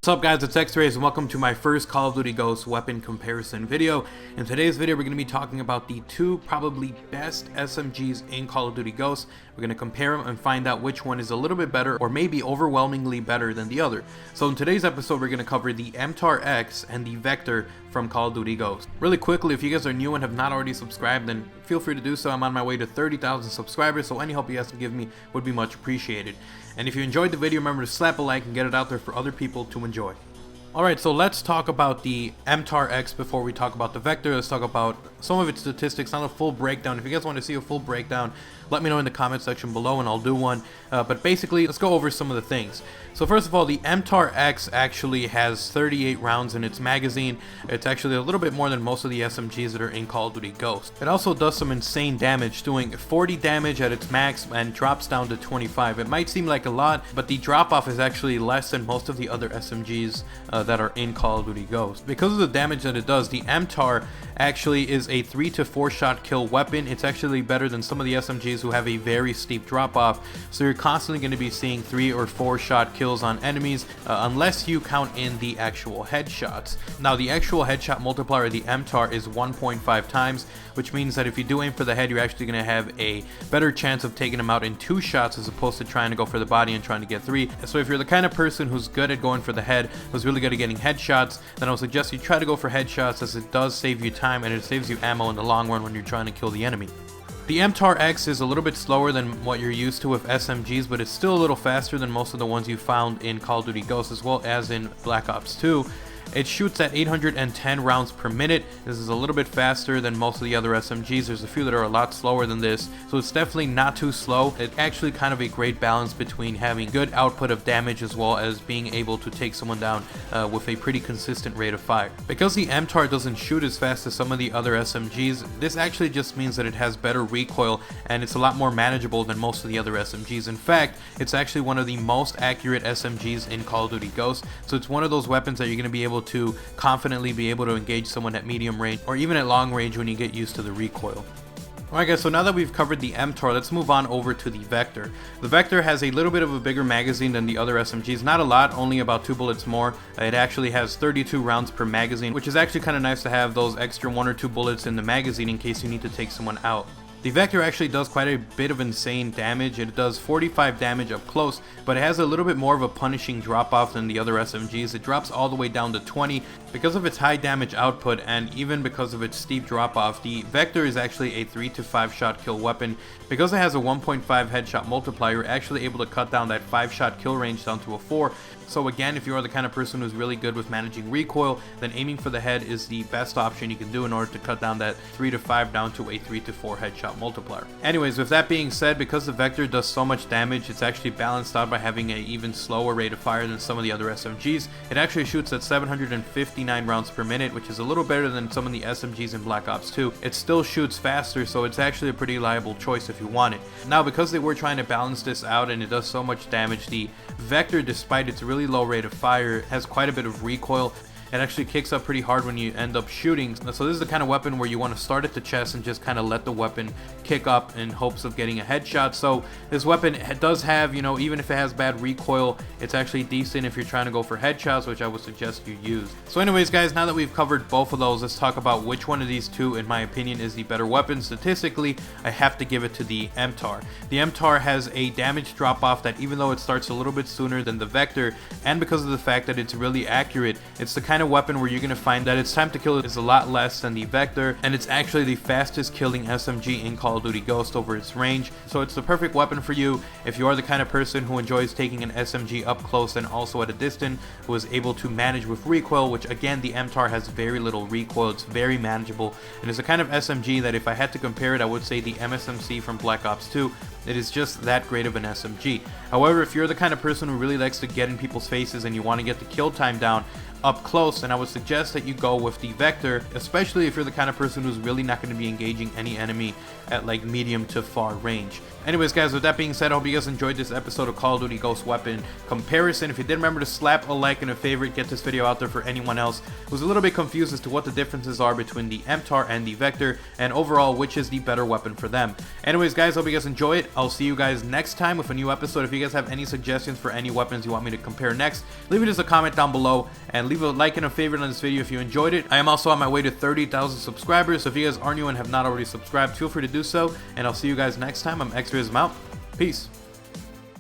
What's up guys, it's XRAYZ and welcome to my first Call of Duty Ghosts weapon comparison video. In today's video we're going to be talking about the two probably best SMGs in Call of Duty Ghosts. We're going to compare them and find out which one is a little bit better or maybe overwhelmingly better than the other. So in today's episode we're going to cover the MTAR-X and the Vector from Call of Duty Ghosts. Really quickly, if you guys are new and have not already subscribed, then feel free to do so. I'm on my way to 30,000 subscribers, so any help you guys can give me would be much appreciated. And if you enjoyed the video, remember to slap a like and get it out there for other people to enjoy. Alright, so let's talk about the MTAR-X before we talk about the Vector. Let's talk about some of its statistics, not a full breakdown. If you guys want to see a full breakdown, let me know in the comment section below and I'll do one. But basically, let's go over some of the things. So first of all, the MTAR-X actually has 38 rounds in its magazine. It's actually a little bit more than most of the SMGs that are in Call of Duty Ghosts. It also does some insane damage, doing 40 damage at its max and drops down to 25. It might seem like a lot, but the drop-off is actually less than most of the other SMGs that are in Call of Duty Ghosts. Because of the damage that it does, the MTAR actually is a 3 to 4 shot kill weapon. It's actually better than some of the SMGs who have a very steep drop-off. So you're constantly going to be seeing 3 or 4 shot kills on enemies, unless you count in the actual headshots. Now the actual headshot multiplier of the MTAR is 1.5 times, which means that if you do aim for the head, you're actually going to have a better chance of taking them out in 2 shots as opposed to trying to go for the body and trying to get 3. So if you're the kind of person who's good at going for the head, who's really good at getting headshots, then I would suggest you try to go for headshots, as it does save you time and it saves you ammo in the long run when you're trying to kill the enemy. The MTAR-X is a little bit slower than what you're used to with SMGs, but it's still a little faster than most of the ones you found in Call of Duty Ghosts as well as in Black Ops 2. It shoots at 810 rounds per minute. This is a little bit faster than most of the other SMGs. There's a few that are a lot slower than this, so it's definitely not too slow. It's actually kind of a great balance between having good output of damage as well as being able to take someone down with a pretty consistent rate of fire. Because the MTAR doesn't shoot as fast as some of the other SMGs, this actually just means that it has better recoil and it's a lot more manageable than most of the other SMGs. In fact, it's actually one of the most accurate SMGs in Call of Duty Ghosts, so it's one of those weapons that you're going to be able to confidently be able to engage someone at medium range or even at long range when you get used to the recoil. Alright guys, so now that we've covered the MTAR, let's move on over to the Vector. The Vector has a little bit of a bigger magazine than the other SMGs, not a lot, only about 2 bullets more. It actually has 32 rounds per magazine, which is actually kind of nice to have those extra 1 or 2 bullets in the magazine in case you need to take someone out. The Vector actually does quite a bit of insane damage. It does 45 damage up close, but it has a little bit more of a punishing drop-off than the other SMGs. It drops all the way down to 20. Because of its high damage output and even because of its steep drop-off, the Vector is actually a 3 to 5 shot kill weapon. Because it has a 1.5 headshot multiplier, you're actually able to cut down that 5 shot kill range down to a 4. So again, if you are the kind of person who's really good with managing recoil, then aiming for the head is the best option you can do in order to cut down that 3 to 5 down to a 3 to 4 headshot multiplier. Anyways, with that being said, because the Vector does so much damage, it's actually balanced out by having an even slower rate of fire than some of the other SMGs. It actually shoots at 759 rounds per minute, which is a little better than some of the SMGs in Black Ops 2. It still shoots faster, so it's actually a pretty reliable choice if you want it. Now, because they were trying to balance this out and it does so much damage, the Vector, despite its really low rate of fire, has quite a bit of recoil. It actually kicks up pretty hard when you end up shooting. So this is the kind of weapon where you want to start at the chest and just kind of let the weapon kick up in hopes of getting a headshot. So this weapon does have, even if it has bad recoil, it's actually decent if you're trying to go for headshots, which I would suggest you use. So anyways guys, now that we've covered both of those, let's talk about which one of these two, in my opinion, is the better weapon. Statistically, I have to give it to the MTAR. The MTAR has a damage drop off that, even though it starts a little bit sooner than the Vector, and because of the fact that it's really accurate, it's the kind of weapon where you're going to find that its time to kill is a lot less than the Vector, and it's actually the fastest killing SMG in Call of Duty Ghost over its range. So it's the perfect weapon for you if you are the kind of person who enjoys taking an SMG up close and also at a distance, who is able to manage with recoil, which again, the MTAR has very little recoil. It's very manageable, and it's a kind of SMG that if I had to compare it, I would say the MSMC from Black Ops 2. It is just that great of an SMG. However, if you're the kind of person who really likes to get in people's faces and you want to get the kill time down up close, and I would suggest that you go with the Vector, especially if you're the kind of person who's really not going to be engaging any enemy at like medium to far range. Anyways guys, with that being said, I hope you guys enjoyed this episode of Call of Duty Ghost weapon comparison. If you did, remember to slap a like and a favorite, get this video out there for anyone else who's a little bit confused as to what the differences are between the MTAR and the Vector, and overall which is the better weapon for them. Anyways guys, hope you guys enjoy it, I'll see you guys next time with a new episode. If you guys have any suggestions for any weapons you want me to compare next, leave me just a comment down below and leave a like and a favorite on this video if you enjoyed it. I am also on my way to 30,000 subscribers, so if you guys are new and have not already subscribed, feel free to do so, and I'll see you guys next time. I'm XRAYZ, out. Peace.